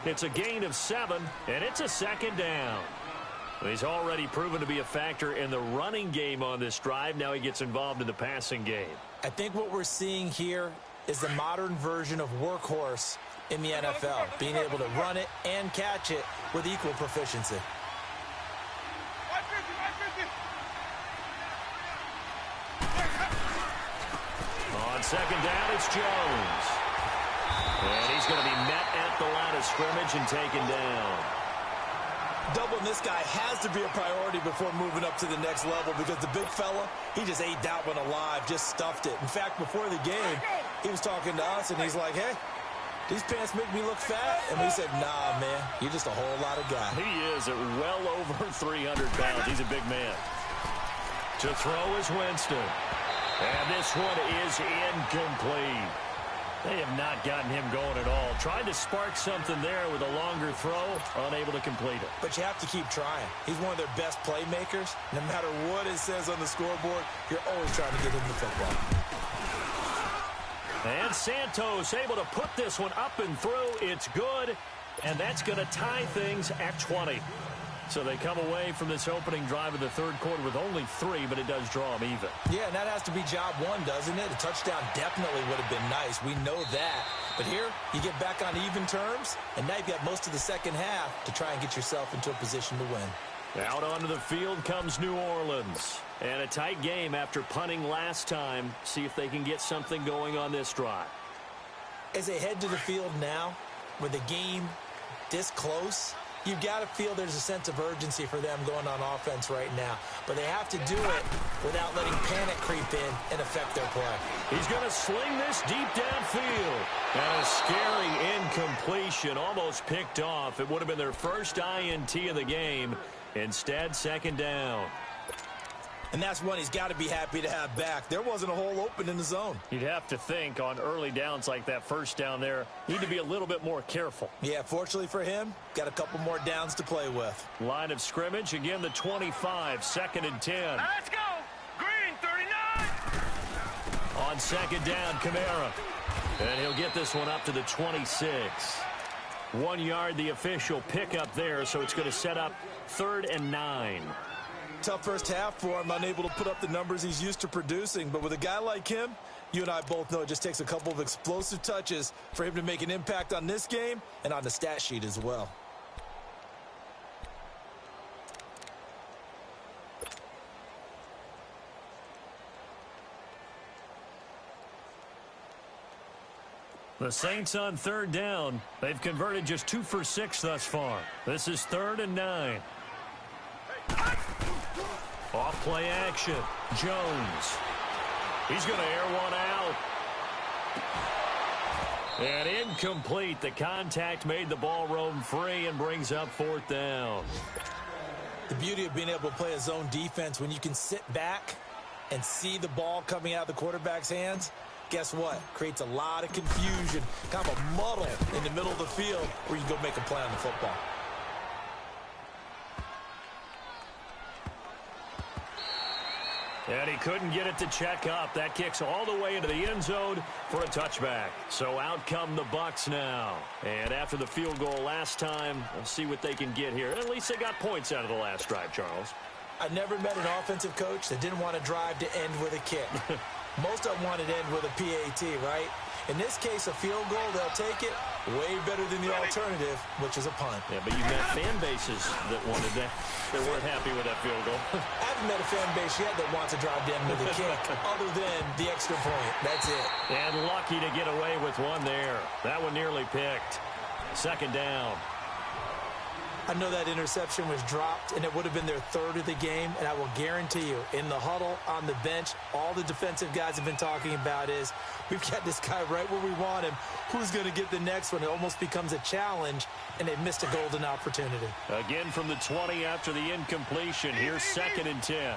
Speaker 2: It's a gain of 7, and it's a second down. He's already proven to be a factor in the running game on this drive. Now he gets involved in the passing game.
Speaker 3: I think what we're seeing here is the modern version of workhorse in the NFL, being able to run it and catch it with equal proficiency.
Speaker 2: On second down, it's Jones. And he's going to be met at the line of scrimmage and taken down.
Speaker 3: Doubling this guy has to be a priority before moving up to the next level because the big fella, he just ate that one alive, just stuffed it. In fact, before the game, he was talking to us, and he's like, hey, these pants make me look fat. And we said, nah, man, you're just a whole lot of guy.
Speaker 2: He is at well over 300 pounds. He's a big man. To throw is Winston. And this one is incomplete. They have not gotten him going at all. Tried to spark something there with a longer throw, unable to complete it.
Speaker 3: But you have to keep trying. He's one of their best playmakers. No matter what it says on the scoreboard, you're always trying to get him the football.
Speaker 2: And Santos able to put this one up and through. It's good, and that's going to tie things at 20. So they come away from this opening drive of the third quarter with only 3, but it does draw them even.
Speaker 3: Yeah, and that has to be job one, doesn't it? A touchdown definitely would have been nice. We know that. But here, you get back on even terms, and now you've got most of the second half to try and get yourself into a position to win.
Speaker 2: Out onto the field comes New Orleans. And a tight game after punting last time. See if they can get something going on this drive.
Speaker 3: As they head to the field now, with the game this close, you've got to feel there's a sense of urgency for them going on offense right now. But they have to do it without letting panic creep in and affect their play.
Speaker 2: He's going to sling this deep downfield. And a scary incompletion, almost picked off. It would have been their first INT of the game. Instead, second down.
Speaker 3: And that's one he's got to be happy to have back. There wasn't a hole open in the zone.
Speaker 2: You'd have to think on early downs like that first down there, need to be a little bit more careful.
Speaker 3: Yeah, fortunately for him, got a couple more downs to play with.
Speaker 2: Line of scrimmage, again the 25, 2nd and 10.
Speaker 4: Let's go! Green, 39!
Speaker 2: On second down, Kamara. And he'll get this one up to the 26. 1 yard, the official pickup there, so it's going to set up 3rd and 9.
Speaker 3: Tough first half for him, unable to put up the numbers he's used to producing. But with a guy like him, you and I both know it just takes a couple of explosive touches for him to make an impact on this game and on the stat sheet as well.
Speaker 2: The Saints on 3rd down. They've converted just 2 for 6 thus far. This is 3rd and 9. Off play action. Jones. He's going to air one out. And incomplete. The contact made the ball roam free and brings up 4th down.
Speaker 3: The beauty of being able to play a zone defense when you can sit back and see the ball coming out of the quarterback's hands, guess what? Creates a lot of confusion, kind of a muddle in the middle of the field where you can go make a play on the football.
Speaker 2: And he couldn't get it to check up. That kicks all the way into the end zone for a touchback. So out come the Bucs now. And after the field goal last time, let's see what they can get here. At least they got points out of the last drive, Charles.
Speaker 3: I never met an offensive coach that didn't want to drive to end with a kick. Most of them wanted to end with a PAT, right? In this case, a field goal, they'll take it. Way better than the alternative, which is a punt.
Speaker 2: Yeah, but you've met fan bases that wanted that. They weren't happy with that field goal.
Speaker 3: I haven't met a fan base yet that wants to drive to end with a kick, other than the extra point. That's it.
Speaker 2: And lucky to get away with one there. That one nearly picked. Second down.
Speaker 3: I know that interception was dropped, and it would have been their third of the game, and I will guarantee you, in the huddle, on the bench, all the defensive guys have been talking about is, we've got this guy right where we want him. Who's going to get the next one? It almost becomes a challenge, and they've missed a golden opportunity.
Speaker 2: Again from the 20 after the incompletion. Here's 2nd and 10.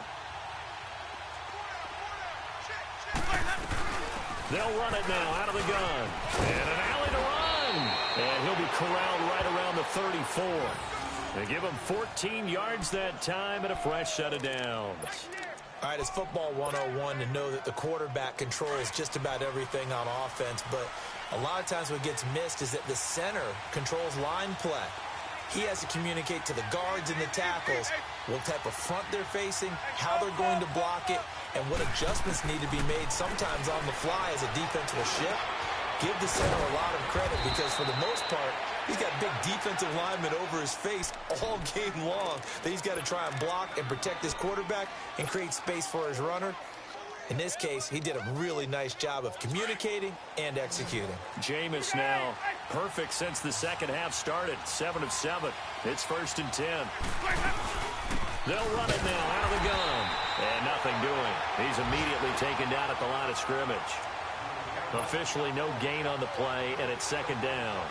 Speaker 2: They'll run it now out of the gun. And an alley to run. And he'll be corralled right around the 34. They give him 14 yards that time and a fresh set of downs.
Speaker 3: All right, it's football 101 to know that the quarterback controls just about everything on offense, but a lot of times what gets missed is that the center controls line play. He has to communicate to the guards and the tackles what type of front they're facing, how they're going to block it, and what adjustments need to be made sometimes on the fly as a defense will shift. Give the center a lot of credit because for the most part, he's got big defensive linemen over his face all game long that he's got to try and block and protect his quarterback and create space for his runner. In this case, he did a really nice job of communicating and executing.
Speaker 2: Jameis now perfect since the second half started. 7 of 7. It's 1st and 10. They'll run it now out of the gun. And nothing doing. He's immediately taken down at the line of scrimmage. Officially no gain on the play, and it's 2nd down.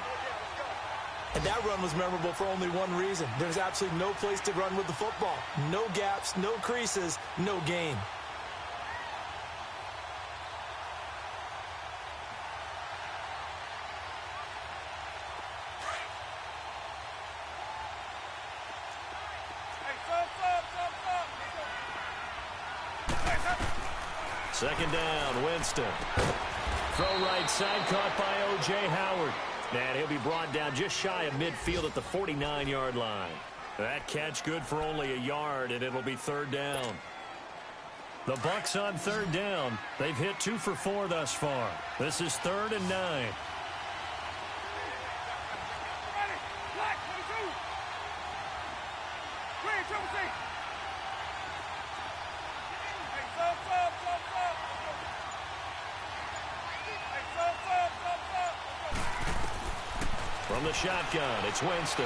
Speaker 3: And that run was memorable for only one reason. There's absolutely no place to run with the football. No gaps, no creases, no gain.
Speaker 2: Second down, Winston. Throw right side, caught by O.J. Howard. And he'll be brought down just shy of midfield at the 49-yard line. That catch good for only a yard, and it'll be 3rd down. The Bucs on 3rd down. They've hit 2 for 4 thus far. This is 3rd and 9. From the shotgun, it's Winston.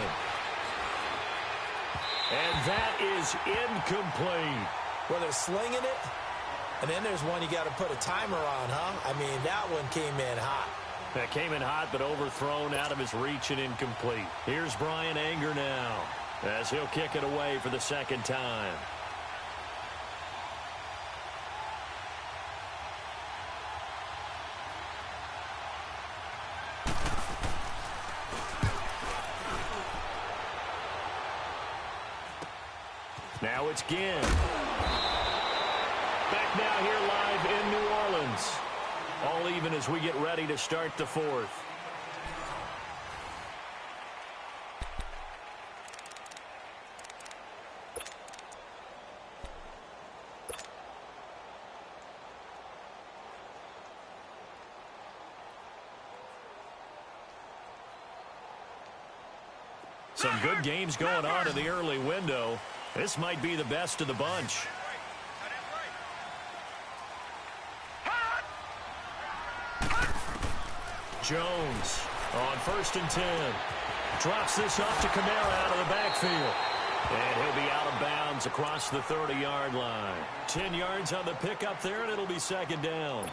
Speaker 2: And that is incomplete.
Speaker 3: Well, they're slinging it, and then there's one you got to put a timer on, huh? I mean, that one came in hot.
Speaker 2: That came in hot, but overthrown out of his reach and incomplete. Here's Brian Anger now, as he'll kick it away for the 2nd time. Now it's Ginn. Back now here live in New Orleans. All even as we get ready to start the 4th. Some good games going on in the early window. This might be the best of the bunch. Jones on 1st and 10. Drops this off to Kamara out of the backfield. And he'll be out of bounds across the 30-yard line. 10 yards on the pickup there, and it'll be 2nd down.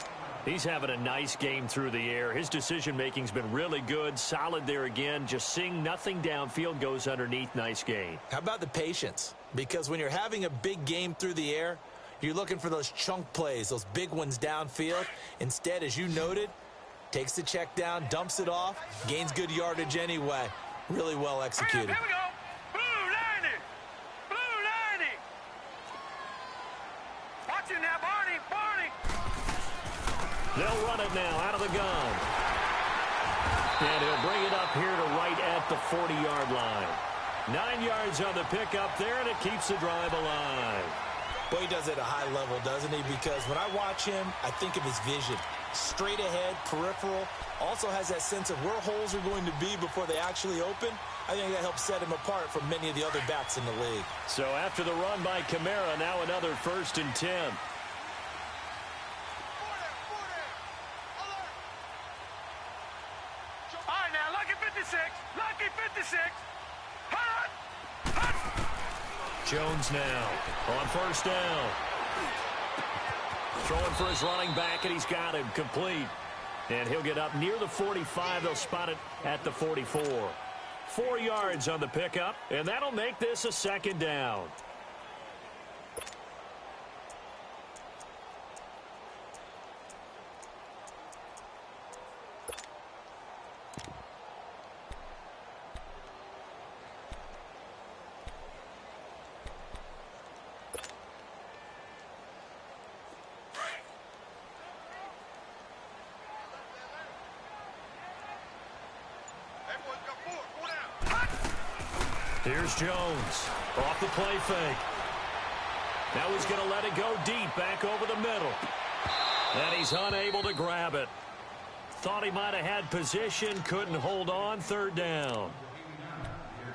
Speaker 2: He's having a nice game through the air. His decision-making's been really good. Solid there again. Just seeing nothing downfield, goes underneath. Nice gain.
Speaker 3: How about the patience? Because when you're having a big game through the air, you're looking for those chunk plays, those big ones downfield. Instead, as you noted, takes the check down, dumps it off, gains good yardage anyway. Really well executed.
Speaker 4: Here we go. Blue lining. Blue lining. Watch it now.
Speaker 2: They'll run it now out of the gun. And he'll bring it up here to right at the 40-yard line. 9 yards on the pickup there, and it keeps the drive alive.
Speaker 3: Well, he does it at a high level, doesn't he? Because when I watch him, I think of his vision. Straight ahead, peripheral. Also has that sense of where holes are going to be before they actually open. I think that helps set him apart from many of the other backs in the league.
Speaker 2: So after the run by Kamara, now another 1st and 10.
Speaker 4: All right, now, lucky 56. Lucky 56. Hut!
Speaker 2: Jones now on 1st down. Throwing for his running back, and he's got him complete. And he'll get up near the 45. They'll spot it at the 44. 4 yards on the pickup, and that'll make this a 2nd down. Here's Jones off the play fake. Now he's going to let it go deep back over the middle. And he's unable to grab it. Thought he might have had position, couldn't hold on. 3rd down.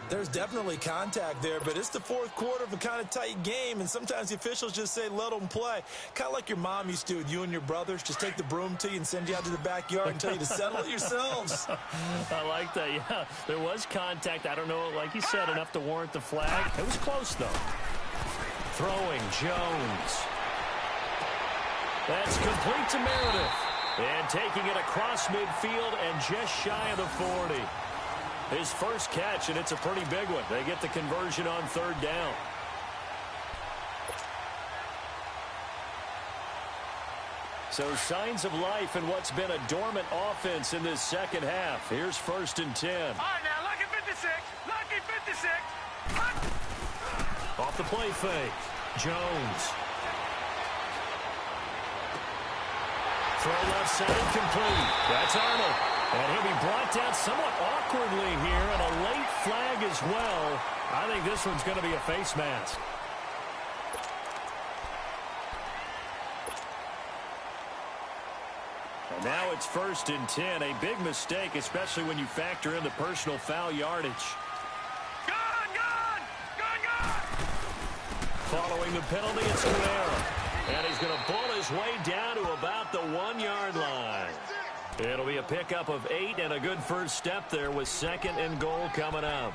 Speaker 3: There's definitely contact there, but it's the 4th quarter of a kind of tight game, and sometimes the officials just say, let them play. Kind of like your mom used to with you and your brothers. Just take the broom to you and send you out to the backyard and tell you to settle it yourselves.
Speaker 2: I like that, yeah. There was contact. I don't know, like you said, enough to warrant the flag. It was close, though. Throwing, Jones. That's complete to Meredith. And taking it across midfield and just shy of the 40. His first catch, and it's a pretty big one. They get the conversion on 3rd down. So signs of life in what's been a dormant offense in this 2nd half. Here's 1st and 10.
Speaker 4: All right, now, lucky 56. Lucky 56. Hut!
Speaker 2: Off the play fake. Jones. Throw left side complete. That's Arnold. And he'll be brought down somewhat awkwardly here, and a late flag as well. I think this one's going to be a face mask. And now it's 1st and 10. A big mistake, especially when you factor in the personal foul yardage.
Speaker 4: Gone, gone! Gone, gone!
Speaker 2: Following the penalty, it's Kamara. And he's going to bull his way down to about the 1-yard line. It'll be a pickup of 8 and a good first step there with 2nd and goal coming up.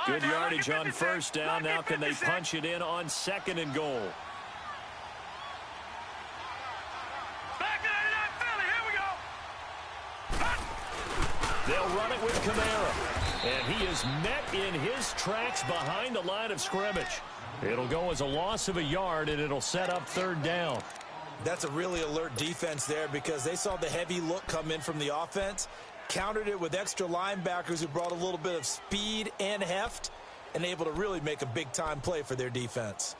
Speaker 2: Good yardage on 1st down. Now can they punch it in on 2nd and goal?
Speaker 4: Back to 89 Philly. Here we go.
Speaker 2: They'll run it with Kamara. And he is met in his tracks behind the line of scrimmage. It'll go as a loss of a yard, and it'll set up 3rd down.
Speaker 3: That's a really alert defense there because they saw the heavy look come in from the offense, countered it with extra linebackers who brought a little bit of speed and heft, and able to really make a big-time play for their defense.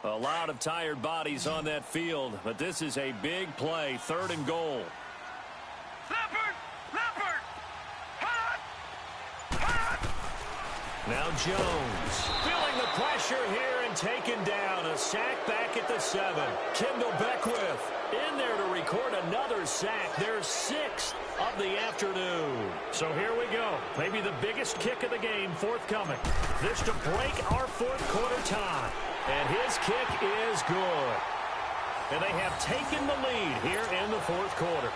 Speaker 2: A lot of tired bodies on that field, but this is a big play. 3rd and goal.
Speaker 4: Leopard! Leopard! Hut! Hut!
Speaker 2: Now Jones feeling the pressure here and taken down. A sack back at the 7. Kendall Beckwith in there to record another sack. Their 6th of the afternoon. So here we go. Maybe the biggest kick of the game forthcoming. This to break our 4th quarter tie. And his kick is good. And they have taken the lead here in the 4th quarter.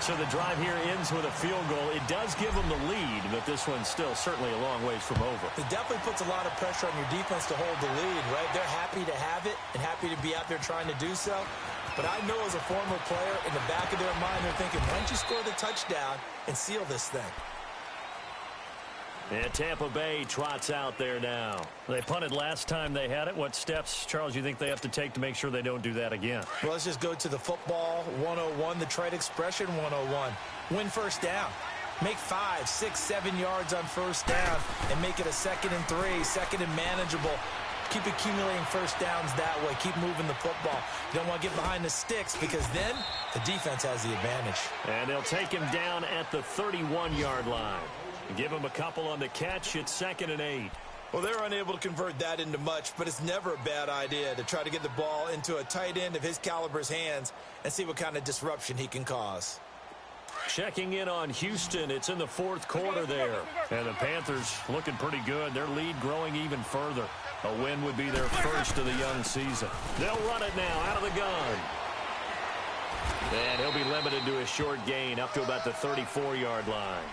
Speaker 2: So the drive here ends with a field goal. It does give them the lead, but this one's still certainly a long ways from over.
Speaker 3: It definitely puts a lot of pressure on your defense to hold the lead, right? They're happy to have it and happy to be out there trying to do so. But I know as a former player, in the back of their mind, they're thinking, why don't you score the touchdown and seal this thing?
Speaker 2: And Tampa Bay trots out there now. They punted last time they had it. What steps, Charles, you think they have to take to make sure they don't do that again?
Speaker 3: Well, let's just go to the football 101, the trade expression 101. Win first down. Make 5, 6, 7 yards on first down and make it a 2nd and 3, 2nd and manageable. Keep accumulating first downs that way. Keep moving the football. You don't want to get behind the sticks because then the defense has the advantage.
Speaker 2: And they'll take him down at the 31-yard line. Give him a couple on the catch. It's 2nd and 8.
Speaker 3: Well, they're unable to convert that into much, but it's never a bad idea to try to get the ball into a tight end of his caliber's hands and see what kind of disruption he can cause.
Speaker 2: Checking in on Houston. It's in the 4th quarter there. And the Panthers looking pretty good. Their lead growing even further. A win would be their first of the young season. They'll run it now out of the gun. And he'll be limited to a short gain up to about the 34-yard line.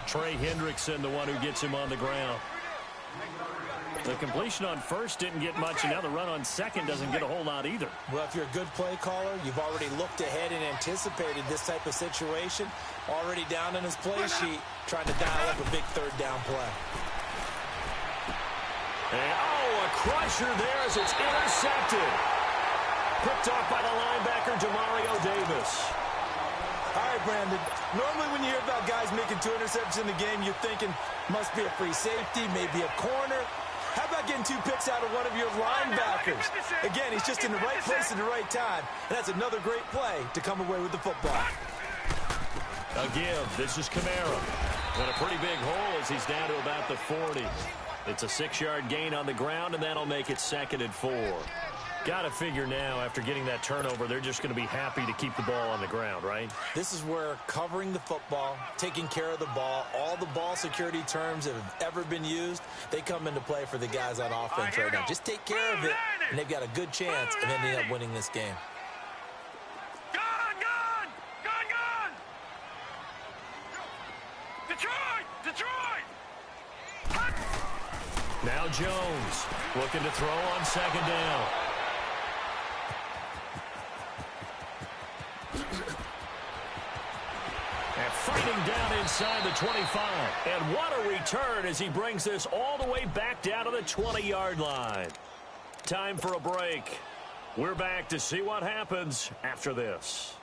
Speaker 2: Trey Hendrickson, the one who gets him on the ground. The completion on first didn't get much, and now the run on second doesn't get a whole lot either.
Speaker 3: Well, if you're a good play caller, you've already looked ahead and anticipated this type of situation. Already down in his play sheet, trying to dial up a big 3rd down play.
Speaker 2: And, a crusher there as it's intercepted. Picked off by the linebacker, Demario Davis.
Speaker 3: All right, Brandon. Normally when you hear about guys making 2 interceptions in the game, you're thinking must be a free safety, maybe a corner. How about getting 2 picks out of one of your linebackers? Again, he's just in the right place at the right time, and that's another great play to come away with the football.
Speaker 2: Again, this is Kamara. And a pretty big hole as he's down to about the 40. It's a 6-yard gain on the ground, and that'll make it 2nd and 4. Got to figure now, after getting that turnover, they're just going to be happy to keep the ball on the ground, right?
Speaker 3: This is where covering the football, taking care of the ball, all the ball security terms that have ever been used, they come into play for the guys on offense right now. Just take care of it, and they've got a good chance of ending up winning this game.
Speaker 4: Gone! Detroit!
Speaker 2: Now Jones looking to throw on 2nd down. And fighting down inside the 25. And what a return as he brings this all the way back down to the 20-yard line. Time for a break. We're back to see what happens after this.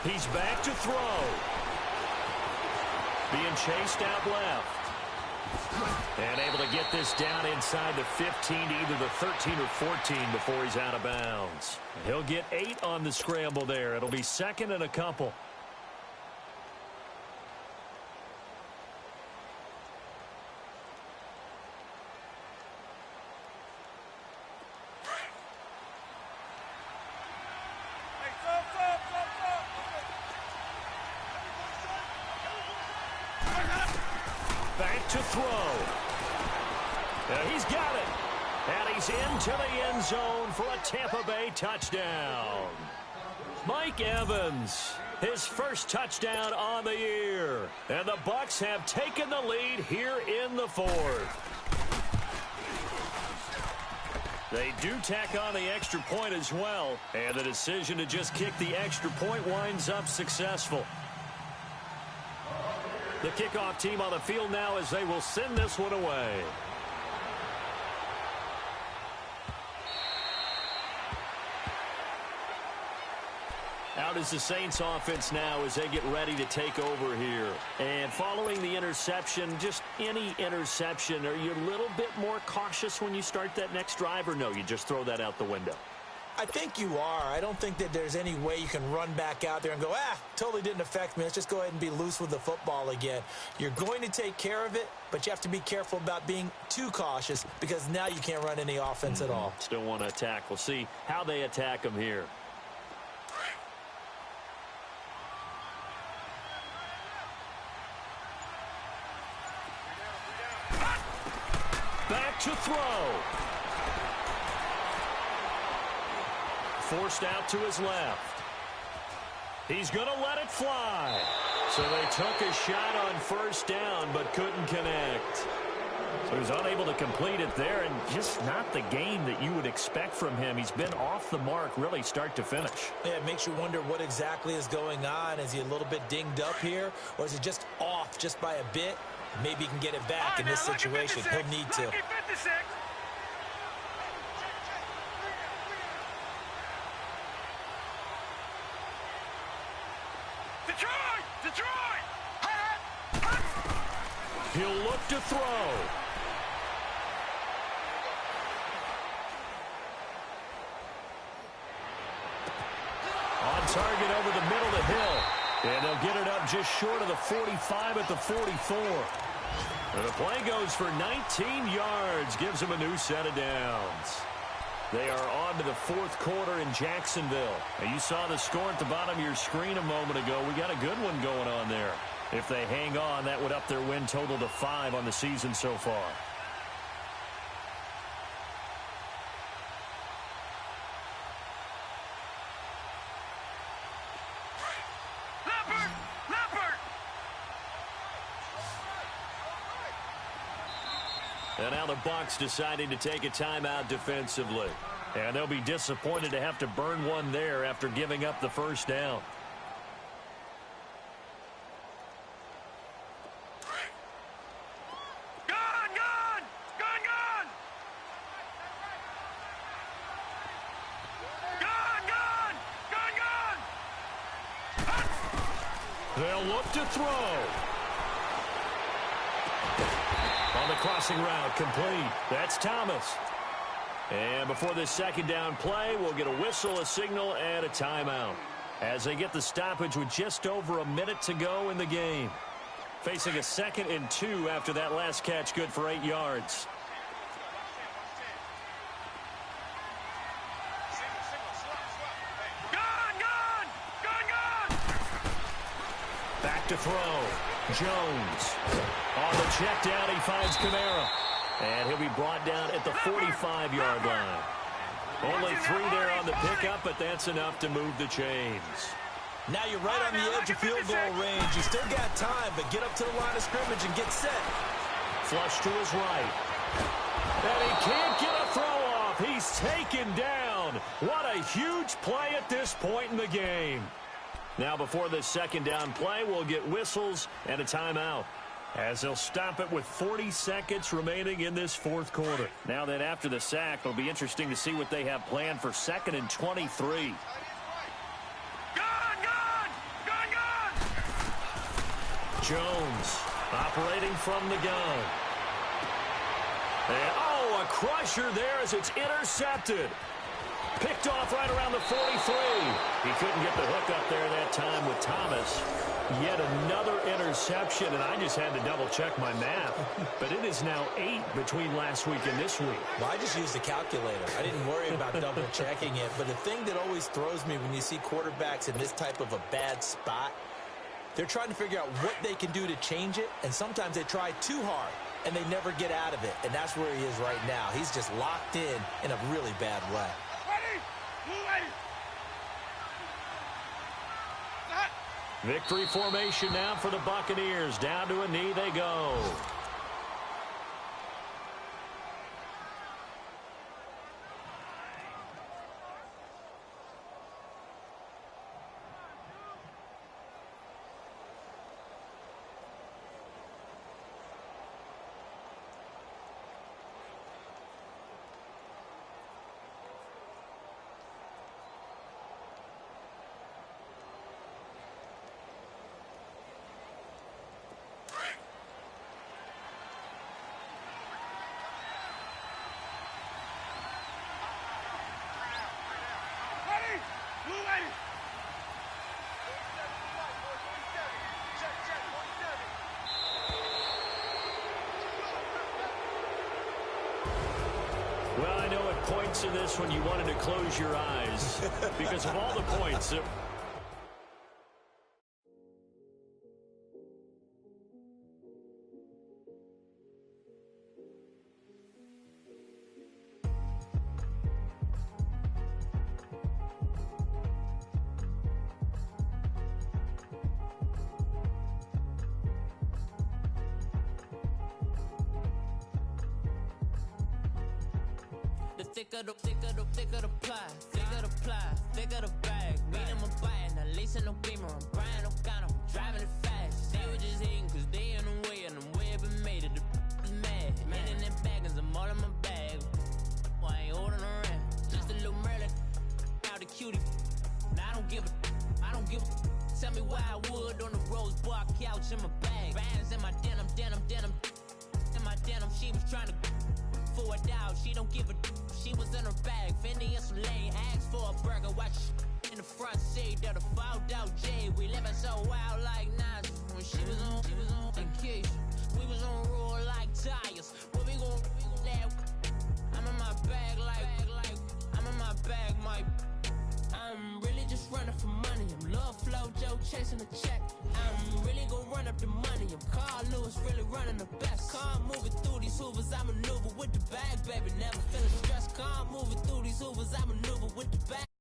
Speaker 2: He's back to throw. Being chased out left. And able to get this down inside the 15 to either the 13 or 14 before he's out of bounds. He'll get 8 on the scramble there. It'll be 2nd and a couple. Back to throw. He's got it. And he's into the end zone for a Tampa Bay touchdown. Mike Evans, his first touchdown on the year. And the Bucs have taken the lead here in the 4th. They do tack on the extra point as well. And the decision to just kick the extra point winds up successful. The kickoff team on the field now as they will send this one away. Out is the Saints offense now as they get ready to take over here. And following the interception, just any interception, are you a little bit more cautious when you start that next drive, or no, you just throw that out the window?
Speaker 3: I think you are. I don't think that there's any way you can run back out there and go, totally didn't affect me. Let's just go ahead and be loose with the football again. You're going to take care of it, but you have to be careful about being too cautious because now you can't run any offense at all.
Speaker 2: Still want to attack. We'll see how they attack them here. Back to throw. Forced out to his left. He's going to let it fly. So they took a shot on first down but couldn't connect. So he's unable to complete it there, and just not the game that you would expect from him. He's been off the mark really start to finish.
Speaker 3: Yeah, it makes you wonder what exactly is going on. Is he a little bit dinged up here, or is he just off just by a bit? Maybe he can get it back in this situation. He'll need to.
Speaker 4: Detroit!
Speaker 2: He'll look to throw. On target over the middle to Hill. And they'll get it up just short of the 45 at the 44. And the play goes for 19 yards. Gives them a new set of downs. They are on to the fourth quarter in Jacksonville. And you saw the score at the bottom of your screen a moment ago. We got a good one going on there. If they hang on, that would up their win total to 5 on the season so far. And now the Bucs deciding to take a timeout defensively. And they'll be disappointed to have to burn one there after giving up the first down. They'll look to throw. On the crossing route, complete. That's Thomas. And before this second down play, we'll get a whistle, a signal, and a timeout. As they get the stoppage with just over a minute to go in the game. Facing a 2nd and 2 after that last catch, good for 8 yards. Back to throw. Jones. On the check down, he finds Kamara. And he'll be brought down at the 45-yard line. Only 3 there on the pickup, but that's enough to move the chains.
Speaker 3: Now you're right on the edge of field goal range. You still got time, but get up to the line of scrimmage and get set.
Speaker 2: Flush to his right. And he can't get a throw off. He's taken down. What a huge play at this point in the game. Now before this second down play, we'll get whistles and a timeout, as they'll stop it with 40 seconds remaining in this fourth quarter. Now that after the sack, it'll be interesting to see what they have planned for 2nd and 23. Jones operating from the gun. And, a crusher there as it's intercepted. Picked off right around the 43. He couldn't get the hook up there that time with Thomas. Yet another interception, and I just had to double-check my math. But it is now 8 between last week and this week.
Speaker 3: Well, I just used the calculator. I didn't worry about double-checking it. But the thing that always throws me when you see quarterbacks in this type of a bad spot, they're trying to figure out what they can do to change it, and sometimes they try too hard, and they never get out of it. And that's where he is right now. He's just locked in a really bad way.
Speaker 2: Victory formation now for the Buccaneers. Down to a knee they go. Well, I know at points in this when you wanted to close your eyes because of all the points.
Speaker 5: The thicker the pie, thicker the ply, thicker the bag. Meet him a bite, now leasing no beamer. I'm Brian O'Connor, I'm driving it fast. They were just hating cause they in the way, and the way been made it. The is mad. Man in them baggins, I'm all in my bag. Well, I ain't holding around. Just a little Merlin, out the cutie. Now I don't give a. Tell me why I would on the rose bar couch in my bag. Bands in my denim. In my denim, she was trying to for a doubt. She don't give a. She was in her bag. Fendi and some lane. Asked for a burger. Watch in the front seat of the fouled out J. We living so wild like Nas. When she was on vacation. We was on roll like tires. Where we gon' laugh? I'm in my bag like I'm in my bag, Mike. I'm really just running for money. I'm love flow, Joe chasing a check. I'm really gonna run up the money. I'm Carl Lewis, really running the best. Car moving through these hoovers, I maneuver with the bag, baby. Never feeling stressed. Car moving through these hoovers, I maneuver with the bag.